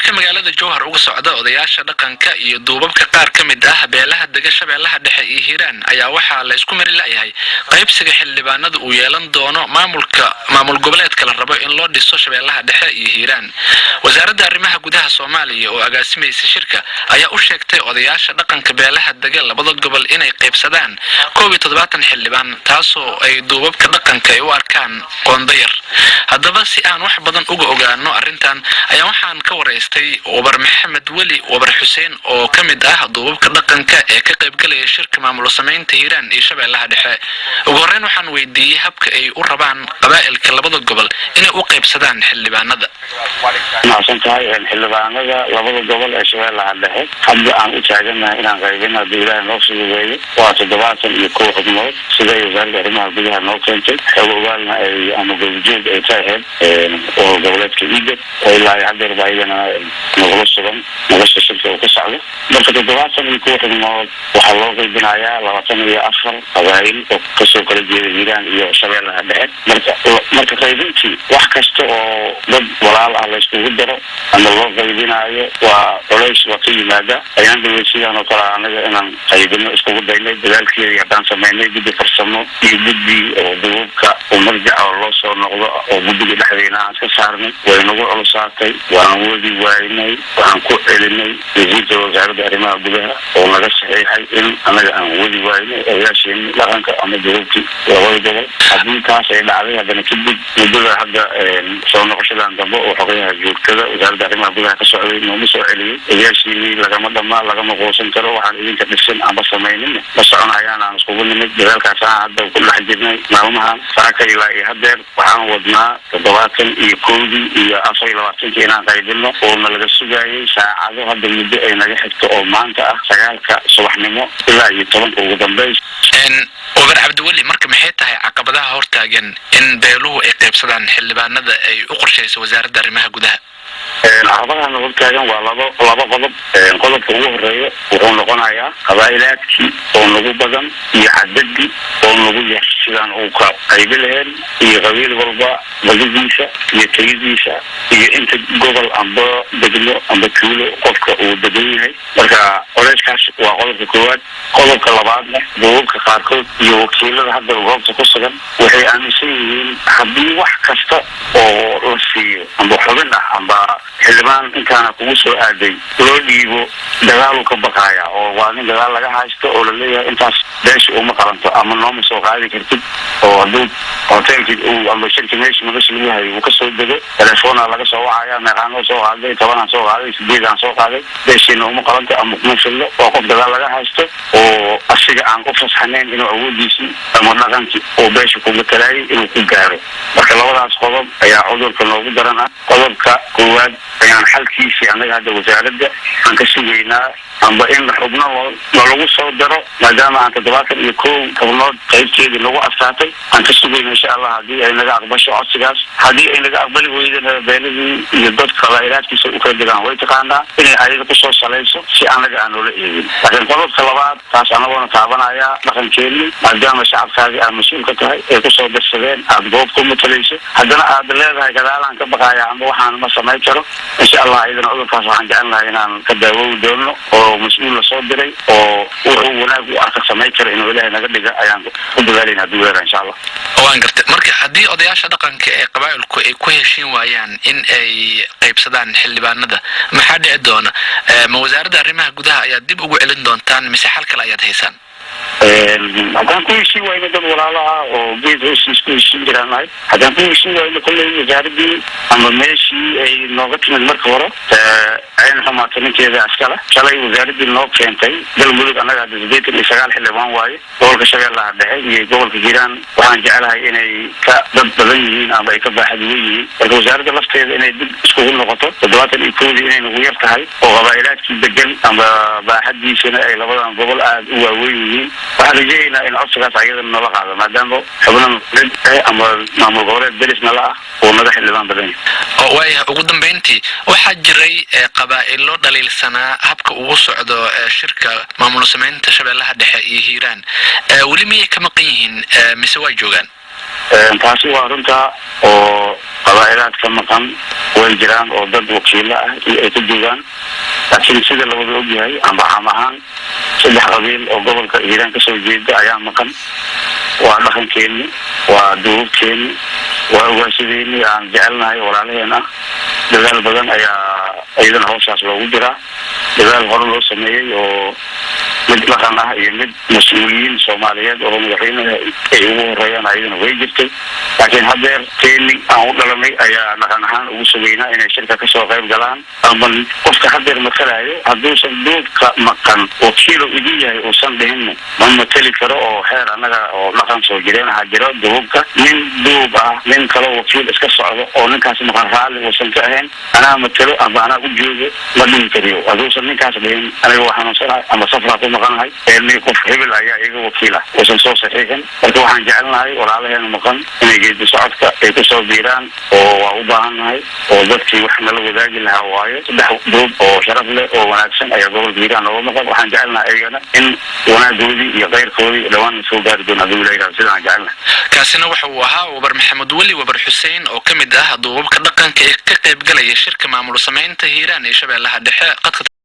shirka magaalada Jowhar uga socda odayaasha dhaqanka iyo duubabka qaar ka mid ah beelaha dega Shabeellaha Dhexe iyo Hiiraan ayaa waxa la isku mari laayahay qaybsiga xildhibaanada uu yeelan doono maamul goboleedka la rabo in loo dhiso Shabeellaha Dhexe iyo Hiiraan. wasaaradda arrimaha gudaha Soomaaliya oo agaasimaysa shirka ayaa u sheegtay odayaasha dhaqanka beelaha dega labada gobol inay qaybsadaan 17 xildhibaan taasoo ay duubabka dhaqanka ay u arkaan qoondayar. haddaba si aan wax badan uga ogaano arrintan ayaa waxaan ka wareystay Wabar Maxamed Weli Wabar Xuseen oo ka mid ah duubabka dhaqanka ee ka qayb galaya shirka maamul sameynta Hiiraan iyo Shabeellaha Dhexe. ugu horreyn waxaan weydiiyay habka ay u rabaan qabaa'ilka labada gobol inay u qaybsadaan xildhibaanada. maasantahay xildhibaanada labada gobol ee Shabeellaha Dhexe hadda aan u taaganahay inaan qaybino Hiiraan noo fududeeyo waa 71 xubnood sida wasaaradda arrimaha gudaha noo keentay xogogaalna ay ama goboljoog ay tahay oo goboleedka Idib oo ilaa hadda baayana nagula sugan nolosha shirka oo ka socda marka 71 xubnood waxaa loo qaybinayaa 24 qabaa'il oo ka soo kala jeeda Hiiraan iyo Shabeellaha Dhexe marka qaybintii wax kasta oo dad walaal ah la isku daro ama loo qaybinayo waa culays waqti yimaada ayaan dawladsidan oo kala anaga inaan qaybino isku daynay dadaalkii haddaan sameynay guddi farsamo iyo guddi oo duubka oo marjac oo loo soo noqdo oo guddiga dhexdeena aan ka saarnay way nagu culusaatay waan wadi waynay waan ku celinay wasiirka wasaaradda arrimaha gudaha oo naga saxiixay in anaga aan wadi waynay odayaasheen dhaqanka ama duubkii labada gobol haddii taas ay dhacday haddana kadib muddada hadda soo noqoshadan dambe oo xogayaha joogtada wasaaradda arrimaha gudaha ka socday nooma soo celiyay odayaashii lagama dhamaa lagama quusan karo waxaan idinka dhisan ama samaynin ma soconayaan aan iskugu nimid dadaalkaas aan hadda ku dhex jirnay maalmahan saaka ilaa iyo hadeer waxaan wadnaa 71 iyo 24 inaan qaybino oo nalaga sugayay saacado hadda muddo ay naga xigto oo maanta ah 9 subaxnimo ilaa iyo 10 ugu dambeyn. Wabar Cabdiweli marka maxay tahay caqabadaha hortaagan in beeluhu ay qaybsadaan xildhibaanada ay u qorshayso wasaaradda arrimaha gudaha? caqabadaha hortaagan waa laba qodob qodobka ugu horeeya wuxuu noqonayaa qabaa'ilaadkii oo nagu badan iyo cadadii oo nagu yar sidaan uu ka qayb lahayn iyo qabiil walba badadiisa iyo tayadiisa iyo inta gobol amba degmo amba tuulo qofka uu degan yahay marka qolayskaas waa qodobka koowaad. qodobka labaadna duubabka qaarkood iyo wakiilada hadda goobta ku sugan waxay aaminsan yihiin haddii wax kasta oo la siiyo amba xubin ah amba xildhibaan intaana kugu soo aaday loo dhiibo dagaal ka baqaya oo waa nin dagaal laga haysto oo la leeyahay intaas beesha uma qaranto ama nooma soo qaadi kartid oo hadduu hoteelkii uu ama shirka meesha nolosha lagu hayo uu ka soo dego telefoona laga soo wacaya meeqaanoo soo qaaday 10 soo qaaday 8 soo qaaday beeshina uma qaranto ama kuma fillo oo qof dagaal laga haysto oo asiga aan u fasaxnayn inuu awoodiisii ama dhaqankii oo beesha ku matalaayay inuu ku gaaro marka labadaas qodob ayaa cudurka noogu daran ah. qodobka koowaad ayaan xalkiisii anaga hadda wasaaradda aan ka sugaynaa amba in xubno lagu soo daro maadaama aan 71 xubnood qaybteedii lagu asaatay aan ka sugayno insha Allah haddii ay naga aqbasho codsigaas haddii ay naga aqbali weydana beeladii iyo dadka qabaa'ilkiisa u kala degaan way taqaanaa inay ayaga ku soo salayso si anaga aan ula eegin. laakiin qodobka labaad taas anagoona taabanaya dhaqankeeni maadaama shacabkaagi aan mas'uul ka tahay ay ku soo darsadeen aad goob ku matalayso haddana aad leedahay gadaalaan ka baqaya ama waxaan ma samayn karo insha Allah idin cudurkaas waxaan jecelnahay inaan ka daawow doono oo mas'uul la soo diray oo wuxuu wanaag u arka samayn karo inuu ilaahay naga dhiga ayaan ku dadaalayna duweera insha Allah. waan gartay marka haddii odayaasha dhaqanka ee qabaa'ilku ay ku heshiin waayaan in ay qaybsadaan xildhibaanada maxaa dhici doona ma wasaaradda arrimaha gudaha ayaa dib ugu celin doontaan mise xal kale ayaad haysaan? haddaan ku heshiin wayno dad walaalaha oo geed hoostiis ku heshiin jiraanahay haddaan ku heshiin wayno kolley wasaaradii ama meeshii ay nooga timid marka hore ayna xumaata ninkeeda askala shalay wasaaradii noo keentay galmudug annaga hadda 89 xildhibaan waaye gobolka Shabeellaha Dhexe iyo gobolka Hiiraan waxaan jecelahay inay ka dad badan yihiin ama ay ka baaxad weyn yihiin marka wasaaradda lafteeda inay dib iskugu noqoto 71 inay nagu yar tahay oo qabaa'ilkii degan ama baaxadiisana ay labadan gobol aad u waaweyn yihiin waxaan rajaynaynaa in codsigaas ayadana nala qaado maadaama xubnaha ama maamul goboleed belis nala ah oo naga xildhibaan badan oo waaya ugu dambeyntii waxaa jiray qabaa'ilo dhaliilsanaa habka ugu socdo shirka maamul sameynta Shabeellaha Dhexe iyo Hiiraan weli miyay ka maqan yihiin mise waa joogaan? taasi waa runta oo قبائلات كما كان والجيران أو ضد وكيلة يتجوان لكن سيد الله وجهه هاي أما عمهان سيد قبيل أو قبل إيران كسر جيد أيام مكان ودخن كيني ودور كيني وواسديني عن جعلنا هاي ورالينا دجال بدن أيضا هوساس لوجرا دجال هرلو سمي أو مدلقنا يمد مسؤولين سوماليات أو مدحين أيوه ريان أيضا ويجت لكن هذا كيني أو دلمي أيا نحن وسوينا إن الشركة كسر غير جلان أما قفت هذا المثل هذا صندوق مكان وكيلو إيديه وصندهن من مثل كرو أو حير أنا أو نحن سوجرين هاجرا دوبك من دوبا من كلو وكيل إسكسر أو نكاس مخالف وصنتهن أنا مثله أنا أوجد مدين كريو هذا صندوق كاس بين أنا وحنا صار أما سفرة مكان هاي اللي كف هبل أيا وكيلة وصنصو صحيحا وتو حنجعلنا هاي ورالها المكان إن يجد سعادة يكسر بيران وأوبان هاي وذكي وحنا لو ذاك الهواية ده دوب أو شرف له أو وناكسن أي قبل بيران أو مكان وحنجعلنا أيانا إن ونادولي يغير كوري لوان سودار دون أدولي راسنا حنجعلنا كاسنا وحوها وبر محمد ولي وبر حسين أو كمدة دوب كدقن كقيب قلي الشركة مع مرسمين تهيران يشبه لها دحاء قد